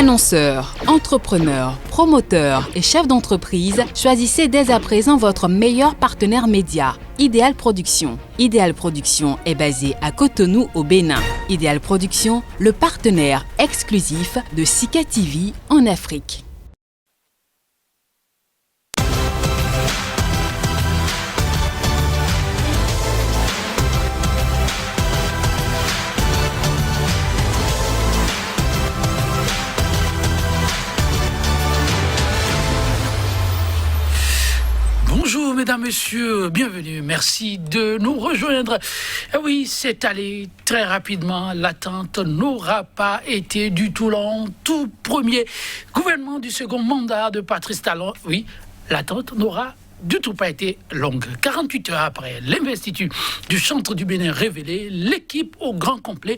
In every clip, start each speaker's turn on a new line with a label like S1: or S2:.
S1: Annonceurs, entrepreneurs, promoteurs et chefs d'entreprise, choisissez dès à présent votre meilleur partenaire média, Idéal Production. Idéal Production est basé à Cotonou au Bénin. Idéal Production, le partenaire exclusif de Sika TV en Afrique.
S2: Bonjour mesdames, messieurs, bienvenue, merci de nous rejoindre. Oui, c'est allé très rapidement, l'attente n'aura pas été du tout long. Tout premier gouvernement du second mandat de Patrice Talon, oui, l'attente n'aura du tout pas été longue. 48 heures après l'investiture du chantre du Bénin révélé, l'équipe au grand complet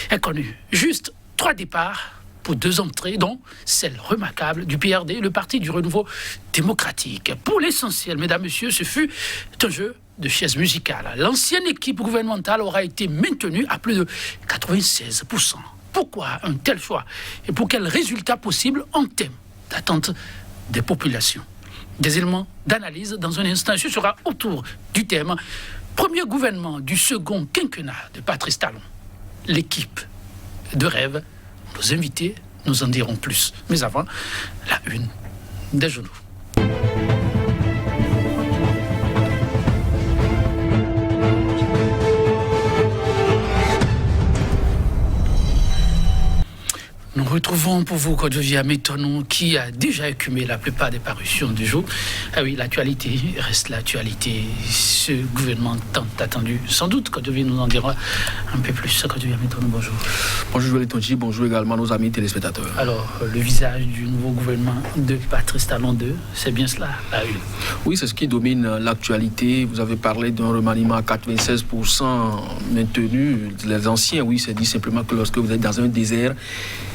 S2: est connue. Juste 3 départs pour 2 entrées, dont celle remarquable du PRD, le Parti du Renouveau démocratique. Pour l'essentiel, mesdames, messieurs, ce fut un jeu de chaises musicales. L'ancienne équipe gouvernementale aura été maintenue à plus de 96%. Pourquoi un tel choix? Et pour quels résultats possibles en termes d'attente des populations? Des éléments d'analyse dans un instant. Ce sera autour du thème premier gouvernement du second quinquennat de Patrice Talon. L'équipe de rêve. Nos invités nous en diront plus. Mais avant, la une des journaux. Nous retrouvons pour vous Kodjovia Métonon qui a déjà écumé la plupart des parutions du jour. Ah oui, l'actualité reste l'actualité. Ce gouvernement tant attendu, sans doute, Kodjovia nous en dira un peu plus. Kodjovia Métonon, bonjour.
S3: Bonjour Joël Tonji, bonjour également nos amis téléspectateurs.
S2: Alors, le visage du nouveau gouvernement de Patrice Talon 2, c'est bien cela, la une?
S3: Oui, c'est ce qui domine l'actualité. Vous avez parlé d'un remaniement à 96% maintenu. Les anciens, oui, c'est dit simplement que lorsque vous êtes dans un désert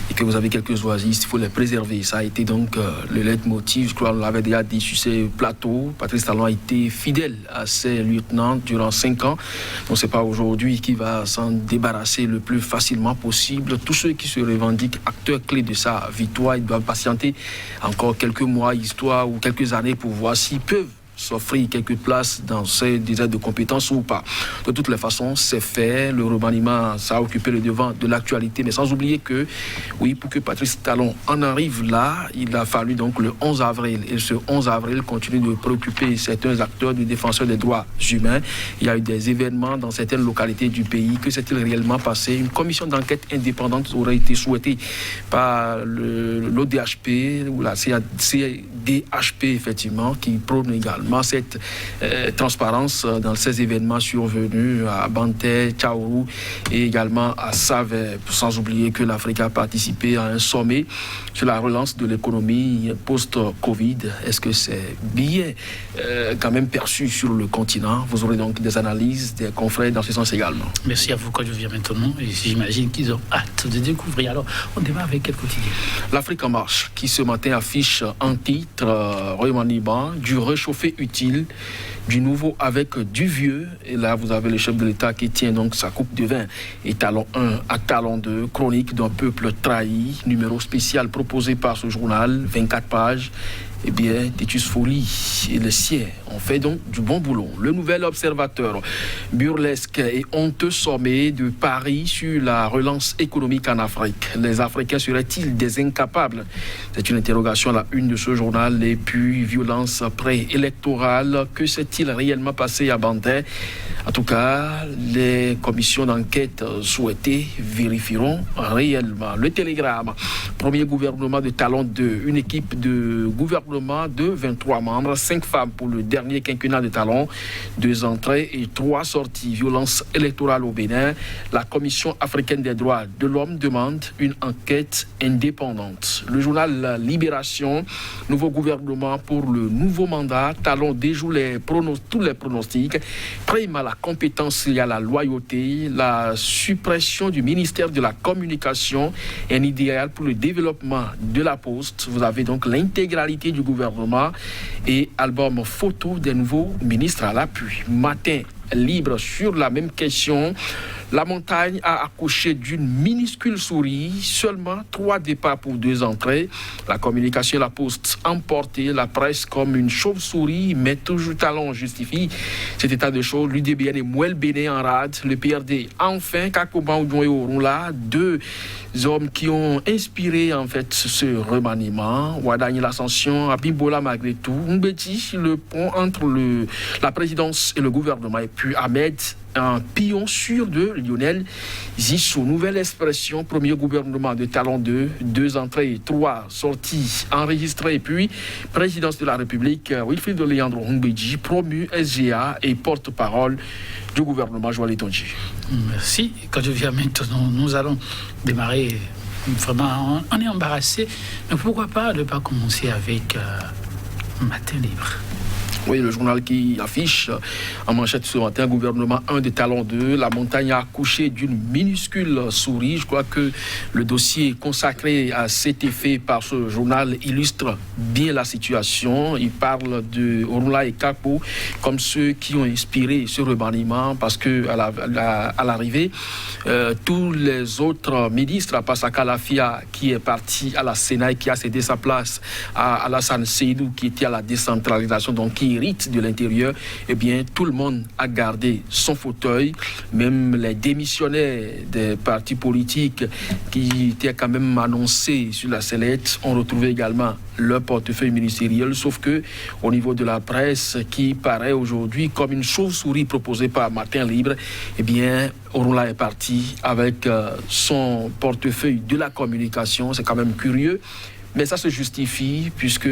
S3: et que vous avez quelques oasis, il faut les préserver. Ça a été donc le leitmotiv, je crois qu'on l'avait déjà dit sur ces plateaux. Patrice Talon a été fidèle à ses lieutenants durant 5 ans. Donc c'est pas aujourd'hui qu'il va s'en débarrasser le plus facilement possible. Tous ceux qui se revendiquent acteurs clés de sa victoire, ils doivent patienter encore quelques mois, histoire ou quelques années pour voir s'ils peuvent s'offrir quelques places dans ces déserts de compétences ou pas. De toutes les façons, c'est fait. Le remaniement, ça a occupé le devant de l'actualité, mais sans oublier que, oui, pour que Patrice Talon en arrive là, il a fallu donc le 11 avril. Et ce 11 avril continue de préoccuper certains acteurs, des défenseurs des droits humains. Il y a eu des événements dans certaines localités du pays. Que s'est-il réellement passé? Une commission d'enquête indépendante aurait été souhaitée par l'ODHP ou la CDHP, effectivement, qui prône également cette transparence dans ces événements survenus à Banté, Tchaourou et également à Savè, sans oublier que l'Afrique a participé à un sommet sur la relance de l'économie post-Covid. Est-ce que c'est bien quand même perçu sur le continent? Vous aurez donc des analyses, des confrères dans ce sens également.
S2: Merci à vous, quand je viens maintenant, et j'imagine qu'ils ont hâte de découvrir. Alors, on démarre avec quel quotidien?
S3: L'Afrique en marche, qui ce matin affiche un titre remaniement du réchauffé utile, du nouveau avec du vieux. Et là, vous avez le chef de l'État qui tient donc sa coupe de vin. Et Talon 1 à Talon 2, chronique d'un peuple trahi, numéro spécial proposé par ce journal, 24 pages. Eh bien, Titus Folie et les siens ont fait donc du bon boulot. Le nouvel observateur, burlesque et honteux sommet de Paris sur la relance économique en Afrique. Les Africains seraient-ils des incapables? C'est une interrogation à la une de ce journal. Et puis, violence préélectorale, que s'est-il réellement passé à Banté? En tout cas, les commissions d'enquête souhaitées vérifieront réellement. Le Télégramme, premier gouvernement de Talon 2, une équipe de gouvernement de 23 membres, 5 femmes pour le dernier quinquennat de Talon, 2 entrées et 3 sorties. Violence électorale au Bénin. La Commission africaine des droits de l'homme demande une enquête indépendante. Le journal Libération, nouveau gouvernement pour le nouveau mandat. Talon déjoue tous les pronostics. Prime à la compétence et à la loyauté. La suppression du ministère de la Communication, un idéal pour le développement de la Poste. Vous avez donc l'intégralité du gouvernement et album photo des nouveaux ministres à l'appui. Matin libre sur la même question. La montagne a accouché d'une minuscule souris, seulement 3 départs pour 2 entrées. La communication et la poste emporté la presse comme une chauve-souris, mais toujours talent justifie cet état de choses. L'UDBN et Mouel Béné en rade, le PRD enfin, Kakoban Oudjon et Orunla, 2 hommes qui ont inspiré en fait ce remaniement. Ouadani l'ascension, Abimbola malgré tout, Mbeti le pont entre la présidence et le gouvernement, et puis Ahmed, un pion sûr de Lionel Zissou. Nouvelle expression, premier gouvernement de talent 2 entrées, 3 sorties enregistrées, et puis présidence de la République, Wilfried Léandre Humbeji, promu SGA et porte-parole du gouvernement Joël Etonji.
S2: Merci. Quand je viens maintenant, nous allons démarrer. Vraiment, on est embarrassé. Mais pourquoi pas ne pas commencer avec Matin Libre?
S3: Oui, le journal qui affiche en manchette ce matin, gouvernement 1 de talent 2, la montagne a accouché d'une minuscule souris. Je crois que le dossier consacré à cet effet par ce journal illustre bien la situation. Il parle de Orunla et Kakpo comme ceux qui ont inspiré ce remaniement, parce que à l'arrivée, tous les autres ministres, à part Sakalafia qui est parti à la Sénat et qui a cédé sa place à Alassane Seydou qui était à la décentralisation, donc qui hérite de l'intérieur, eh bien tout le monde a gardé son fauteuil, même les démissionnaires des partis politiques qui étaient quand même annoncés sur la sellette ont retrouvé également leur portefeuille ministériel, sauf que au niveau de la presse qui paraît aujourd'hui comme une chauve-souris proposée par Matin Libre, eh bien Orunla est parti avec son portefeuille de la communication. C'est quand même curieux. Mais ça se justifie puisque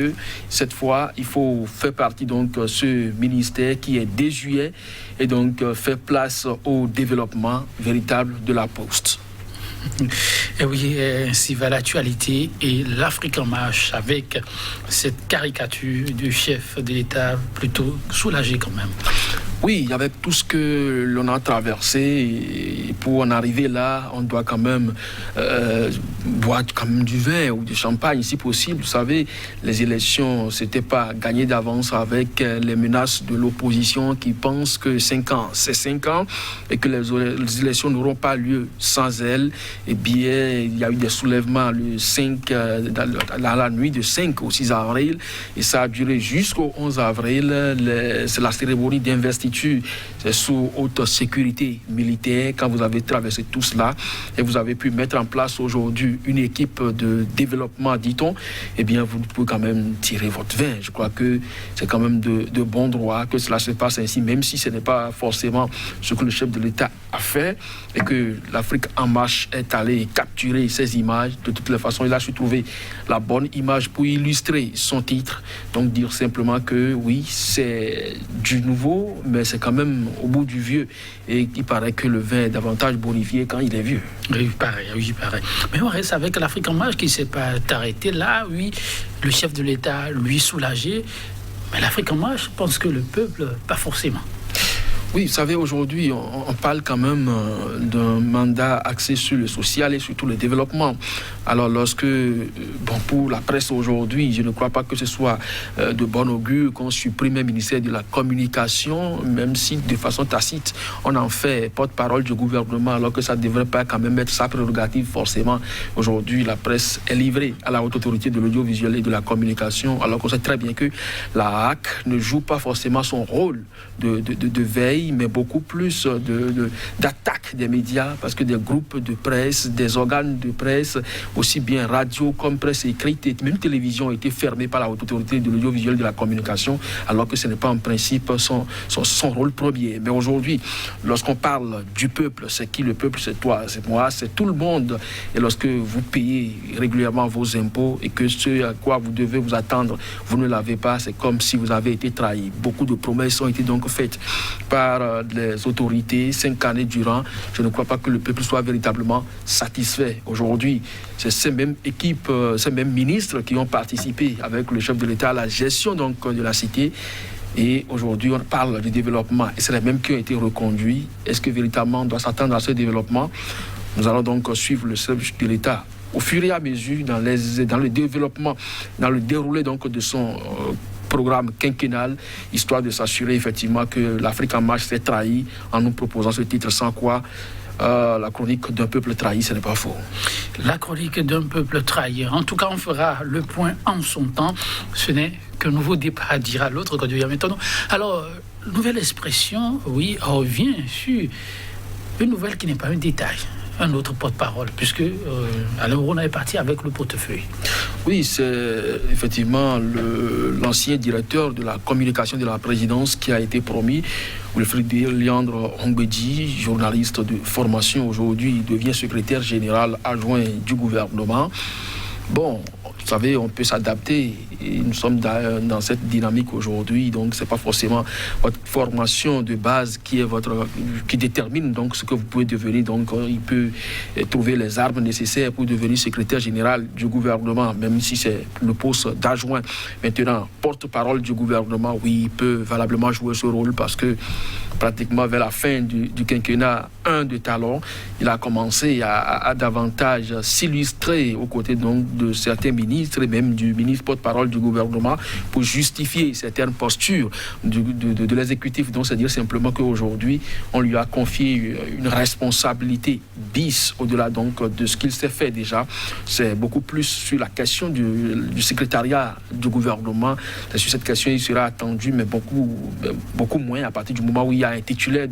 S3: cette fois, il faut faire partie donc ce ministère qui est désuet et donc faire place au développement véritable de la poste.
S2: Et oui, ainsi va l'actualité et l'Afrique en marche avec cette caricature du chef de l'État plutôt soulagé quand même.
S3: Oui, avec tout ce que l'on a traversé, et pour en arriver là, on doit quand même boire quand même du vin ou du champagne si possible. Vous savez, les élections, c'était pas gagné d'avance avec les menaces de l'opposition qui pense que 5 ans, c'est 5 ans et que les élections n'auront pas lieu sans elles. Eh bien, il y a eu des soulèvements le 5, dans la nuit de 5 au 6 avril et ça a duré jusqu'au 11 avril. C'est la cérémonie d'investiture. C'est sous haute sécurité militaire. Quand vous avez traversé tout cela et vous avez pu mettre en place aujourd'hui une équipe de développement, dit-on, eh bien, vous pouvez quand même tirer votre vin. Je crois que c'est quand même de bon droit que cela se passe ainsi, même si ce n'est pas forcément ce que le chef de l'État a fait et que l'Afrique en marche est allée capturer ces images. De toutes les façons, il a su trouver la bonne image pour illustrer son titre. Donc, dire simplement que oui, c'est du nouveau, mais c'est quand même au bout du vieux. Et il paraît que le vin est davantage bonifié quand il est vieux.
S2: Oui, pareil. Mais on reste avec l'Afrique en marche qui ne s'est pas arrêtée là. Oui, le chef de l'État, lui, soulagé. Mais l'Afrique en marche pense que le peuple, pas forcément.
S3: Oui, vous savez, aujourd'hui, on parle quand même d'un mandat axé sur le social et surtout le développement. Alors, pour la presse aujourd'hui, je ne crois pas que ce soit de bon augure qu'on supprime le ministère de la Communication, même si de façon tacite, on en fait porte-parole du gouvernement, alors que ça ne devrait pas quand même être sa prérogative forcément. Aujourd'hui, la presse est livrée à la haute autorité de l'audiovisuel et de la communication, alors qu'on sait très bien que la HAC ne joue pas forcément son rôle de veille, mais beaucoup plus d'attaque des médias, parce que des groupes de presse, des organes de presse, aussi bien radio comme presse écrite et même télévision, ont été fermés par la haute autorité de l'audiovisuel et de la communication, alors que ce n'est pas en principe son rôle premier. Mais aujourd'hui, lorsqu'on parle du peuple, c'est qui le peuple? C'est toi, c'est moi, c'est tout le monde. Et lorsque vous payez régulièrement vos impôts et que ce à quoi vous devez vous attendre, vous ne l'avez pas, c'est comme si vous avez été trahi. Beaucoup de promesses ont été donc faites par les autorités 5 années durant. Je ne crois pas que le peuple soit véritablement satisfait. Aujourd'hui, c'est ces mêmes équipes, ces mêmes ministres qui ont participé avec le chef de l'État à la gestion donc de la cité. Et aujourd'hui, on parle du développement. Et c'est les mêmes qui ont été reconduits. Est-ce que véritablement on doit s'attendre à ce développement? Nous allons donc suivre le chef de l'État au fur et à mesure dans le développement, dans le déroulé donc de son programme quinquennal, histoire de s'assurer effectivement que l'Afrique en marche s'est trahie en nous proposant ce titre, sans quoi la chronique d'un peuple trahi, ce n'est pas faux.
S2: La chronique d'un peuple trahi. En tout cas, on fera le point en son temps. Ce n'est qu'un nouveau départ, dira l'autre quand devient maintenant. Alors, nouvelle expression, oui, revient sur une nouvelle qui n'est pas un détail. Un autre porte-parole, puisque Alain Oron est parti avec le portefeuille.
S3: Oui, c'est effectivement l'ancien directeur de la communication de la présidence qui a été promis. Wilfried Léandre Ongbedji, journaliste de formation aujourd'hui, devient secrétaire général adjoint du gouvernement. Bon, vous savez, on peut s'adapter et nous sommes dans cette dynamique aujourd'hui, donc c'est pas forcément votre formation de base qui détermine donc ce que vous pouvez devenir. Donc il peut trouver les armes nécessaires pour devenir secrétaire général du gouvernement, même si c'est le poste d'adjoint. Maintenant, porte-parole du gouvernement, oui, il peut valablement jouer ce rôle parce que pratiquement vers la fin du quinquennat, de talent, il a commencé à davantage s'illustrer aux côtés donc de certains ministres et même du ministre porte-parole du gouvernement pour justifier certaines postures de l'exécutif. Donc c'est dire simplement qu'aujourd'hui on lui a confié une responsabilité bis au-delà donc de ce qu'il s'est fait déjà. C'est beaucoup plus sur la question du secrétariat du gouvernement. C'est sur cette question il sera attendu, mais beaucoup moins à partir du moment où il y a un titulaire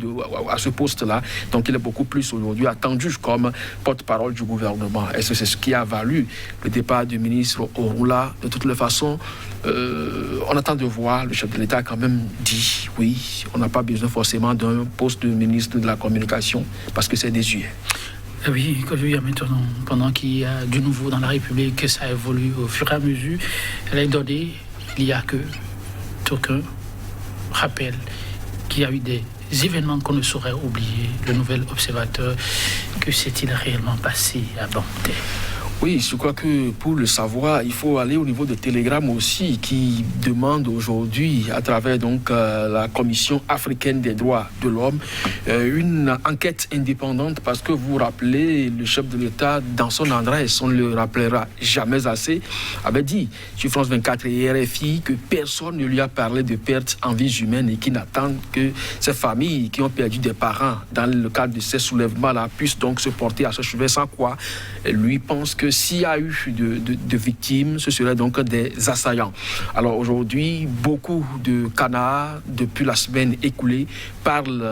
S3: à ce poste-là. Donc il est beaucoup plus aujourd'hui attendu comme porte-parole du gouvernement. Et c'est ce qui a valu le départ du ministre Orula. De toutes les façons, on attend de voir. Le chef de l'État a quand même dit, oui, on n'a pas besoin forcément d'un poste de ministre de la communication parce que c'est désuet.
S2: Oui, quand je dis maintenant, pendant qu'il y a du nouveau dans la République, que ça évolue au fur et à mesure, les données, il n'y a que aucun rappel qu'il y a eu des événements qu'on ne saurait oublier. Le nouvel observateur, que s'est-il réellement passé à Banté?
S3: Oui, je crois que pour le savoir, il faut aller au niveau de Telegram aussi, qui demande aujourd'hui, à travers donc la Commission africaine des droits de l'homme, une enquête indépendante, parce que vous vous rappelez, le chef de l'État, dans son adresse, on ne le rappellera jamais assez, avait dit sur France 24 et RFI que personne ne lui a parlé de pertes en vies humaines et qu'il n'attend que ces familles qui ont perdu des parents dans le cadre de ces soulèvements-là puissent donc se porter à ce chevet, sans quoi lui pense que s'il y a eu de victimes, ce seraient donc des assaillants. Alors aujourd'hui, beaucoup de canards, depuis la semaine écoulée, parlent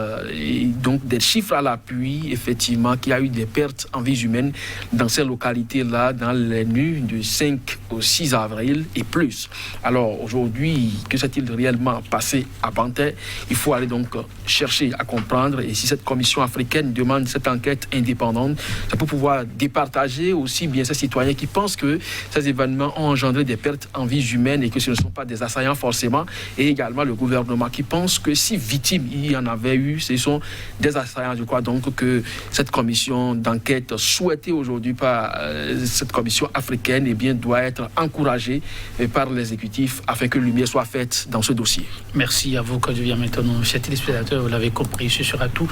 S3: donc des chiffres à l'appui, effectivement, qu'il y a eu des pertes en vies humaines dans ces localités-là, dans les nuits du 5 au 6 avril et plus. Alors aujourd'hui, que s'est-il réellement passé à Banté? Il faut aller donc chercher à comprendre, et si cette commission africaine demande cette enquête indépendante, c'est pour pouvoir départager aussi bien ces citoyens qui pensent que ces événements ont engendré des pertes en vies humaines et que ce ne sont pas des assaillants forcément, et également le gouvernement qui pense que si victimes il y en avait eu, ce sont des assaillants. Je crois donc que cette commission d'enquête souhaitée aujourd'hui par cette commission africaine doit être encouragée par l'exécutif afin que lumière soit faite dans ce dossier.
S2: Merci à vous, quand je viens maintenant, chers téléspectateurs, vous l'avez compris, ce sera tout.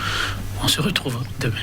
S2: On se retrouve demain.